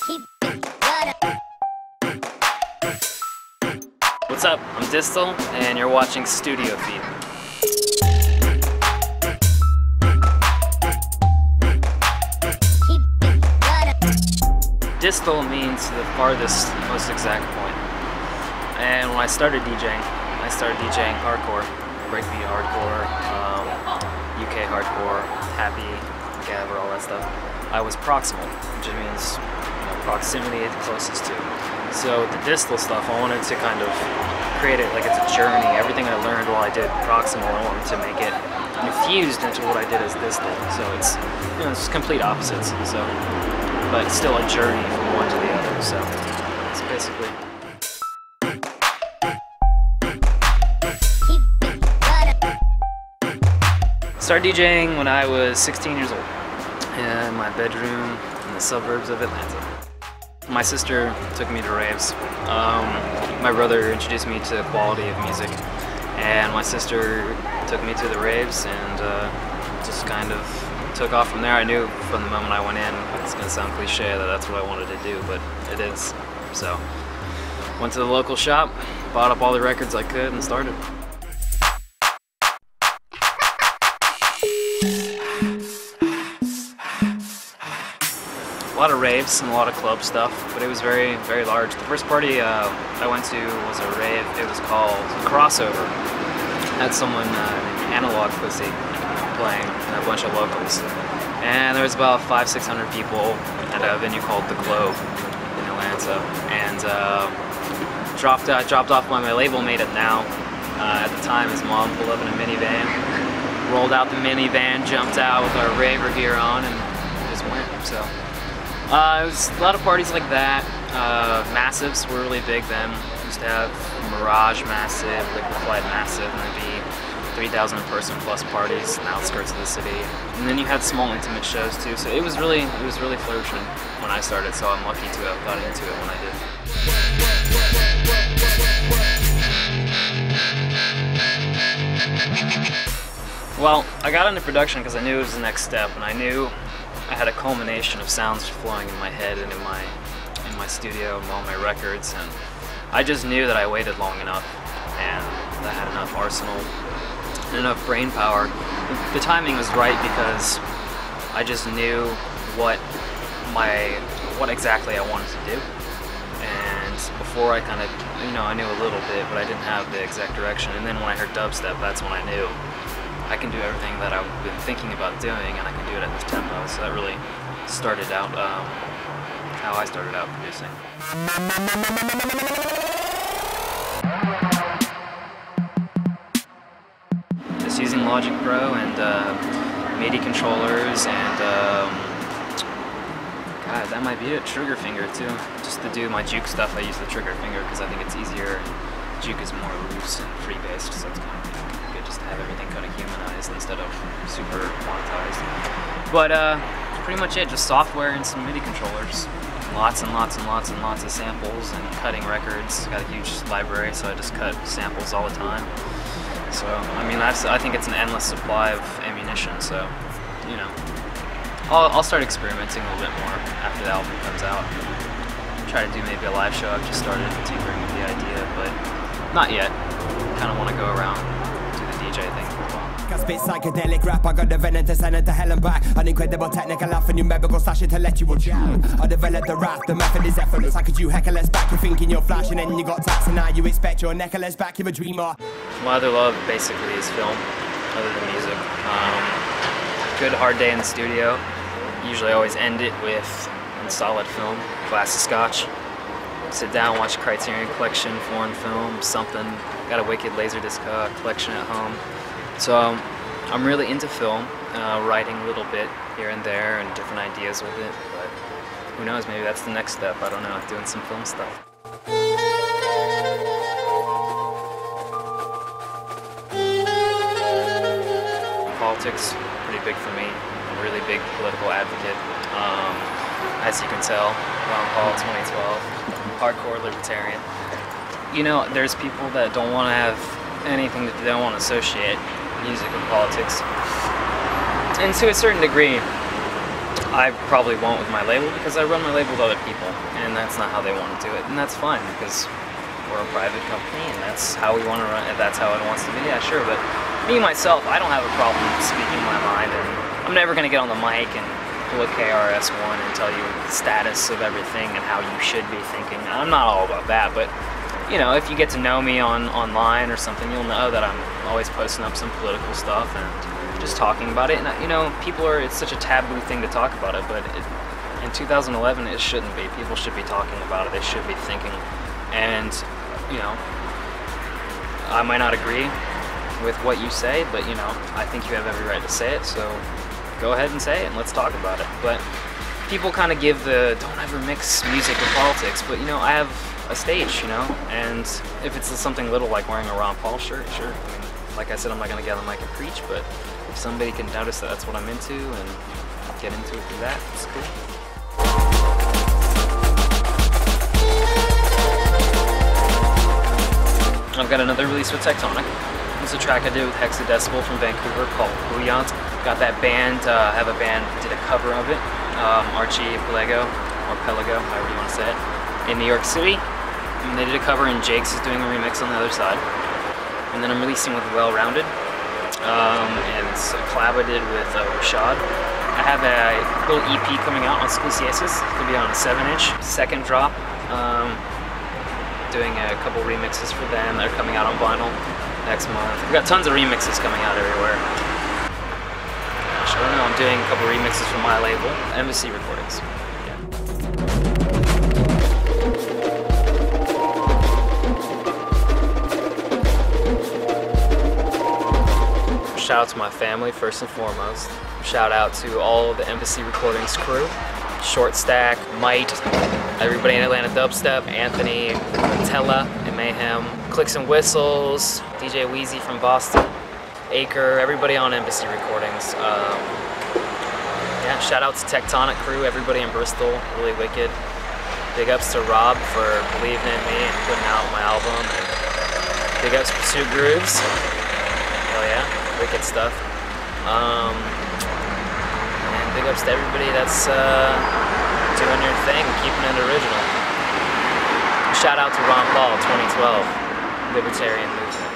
What's up? I'm Distal, and you're watching StudioFeed. Distal means the farthest, most exact point. And when I started DJing hardcore, breakbeat hardcore, UK hardcore, happy, gabber, all that stuff. I was proximal, which means proximity the closest to. So the distal stuff, I wanted to kind of create it like it's a journey. Everything I learned while I did proximal, I wanted to make it infused into what I did as distal. So it's it's complete opposites. So, but it's still a journey from one to the other. So it's basically. Started DJing when I was 16 years old in my bedroom in the suburbs of Atlanta. My sister took me to raves. My brother introduced me to the quality of music, and my sister took me to the raves, and just kind of took off from there. I knew from the moment I went in, it's going to sound cliche that that's what I wanted to do, but it is. So went to the local shop, bought up all the records I could, and started. A lot of raves and a lot of club stuff, but it was very, very large. The first party I went to was a rave. It was called Crossover. Had someone named Analog Pussy playing and a bunch of locals. And there was about 500-600 people at a venue called The Globe in Atlanta. And dropped off by my label mate at Now. At the time, his mom pulled up in a minivan, rolled out the minivan, jumped out with our raver gear on, and just went. So. It was a lot of parties like that. Massives were really big then. We used to have Mirage Massive, Liquefied Massive, and there'd be 3,000 person plus parties in the outskirts of the city. And then you had small intimate shows too. So it was really flourishing when I started. So I'm lucky to have got into it when I did. Well, I got into production because I knew it was the next step, and I knew I had a culmination of sounds flowing in my head and in my studio and all my records, and I just knew that I waited long enough and I had enough arsenal and enough brain power. The timing was right because I just knew what exactly I wanted to do, and before I kind of I knew a little bit, but I didn't have the exact direction. And then when I heard dubstep, that's when I knew I can do everything that I've been thinking about doing, and I can do it at this tempo. So that really started out how I started out producing. Just using Logic Pro and MIDI controllers, and God, that might be it. Trigger finger too. Just to do my juke stuff, I use the trigger finger because I think it's easier. Juke is more loose and free-based, so it's kind of good just to have everything kind of humanized instead of super quantized. But pretty much it, just software and some MIDI controllers. Lots and lots and lots and lots of samples and cutting records. Got a huge library, so I just cut samples all the time. So, I mean, I think it's an endless supply of ammunition, so, I'll start experimenting a little bit more after the album comes out. Try to do maybe a live show. I've just started tinkering with the idea, but not yet. Kind of want to go around, do the DJ thing for a while. I spit psychedelic rap, I got the venom to send it to hell and back. An incredible technical laugh and numerical slash it to let you jam. I developed the rap, the method is effortless. How could you heckle us back? You're thinking you're flashing and you got tats, and now you expect your necklace back, you're a dreamer. My other love basically is film, other than music. Good hard day in the studio. Usually always end it with solid film, glass of scotch. Sit down, watch Criterion Collection, foreign film, something. Got a wicked Laserdisc collection at home. So I'm really into film, writing a little bit here and there and different ideas with it, but who knows, maybe that's the next step, I don't know, doing some film stuff. Politics, pretty big for me. I'm a really big political advocate. As you can tell, Ron Paul 2012, hardcore libertarian. There's people that don't want to have anything that they don't want to associate music with politics. And to a certain degree, I probably won't with my label because I run my label with other people, and that's not how they want to do it, and that's fine because we're a private company and that's how we want to run it. That's how it wants to be. Yeah, sure, but me myself, I don't have a problem speaking my mind, and I'm never going to get on the mic and pull a KRS-One and tell you the status of everything and how you should be thinking. I'm not all about that, but you know, if you get to know me online or something, you'll know that I'm always posting up some political stuff and just talking about it. And you know, it's such a taboo thing to talk about it, but in 2011 it shouldn't be. People should be talking about it. They should be thinking. And you know, I might not agree with what you say, but you know, I think you have every right to say it, so go ahead and say it and let's talk about it. But people kind of give the don't ever mix music with politics, but you know, I have a stage, you know, and if it's something little like wearing a Ron Paul shirt, sure. I mean, like I said, I'm not gonna get on the mic and preach, but if somebody can notice that that's what I'm into and get into it through that, it's cool. I've got another release with Tectonic. It's a track I did with Decibel from Vancouver called Brilliant. Got that band, have a band did a cover of it, Archie Pelego, or Pelego, however you want to say it, in New York City. And they did a cover and Jake's is doing a remix on the other side. And then I'm releasing with Well Rounded, and it's a collab I did with Rashad. I have a little EP coming out on Seclusiasis. It's going to be on a 7-inch, second drop. Doing a couple remixes for them that are coming out on vinyl next month. We've got tons of remixes coming out everywhere. Gosh, I don't know, I'm doing a couple remixes for my label, Embassy Recordings. Shout out to my family first and foremost. Shout out to all of the Embassy Recordings crew. Short Stack, Might, everybody in Atlanta Dubstep, Anthony, Tella and Mayhem, Clicks and Whistles, DJ Wheezy from Boston, Acre, everybody on Embassy Recordings. Yeah, shout out to Tectonic crew, everybody in Bristol, really wicked. Big ups to Rob for believing in me and putting out my album. And big ups to Pursuit Grooves. Hell yeah, wicked stuff. And big ups to everybody that's doing your thing, keeping it original. Shout out to Ron Paul, 2012, Libertarian Movement.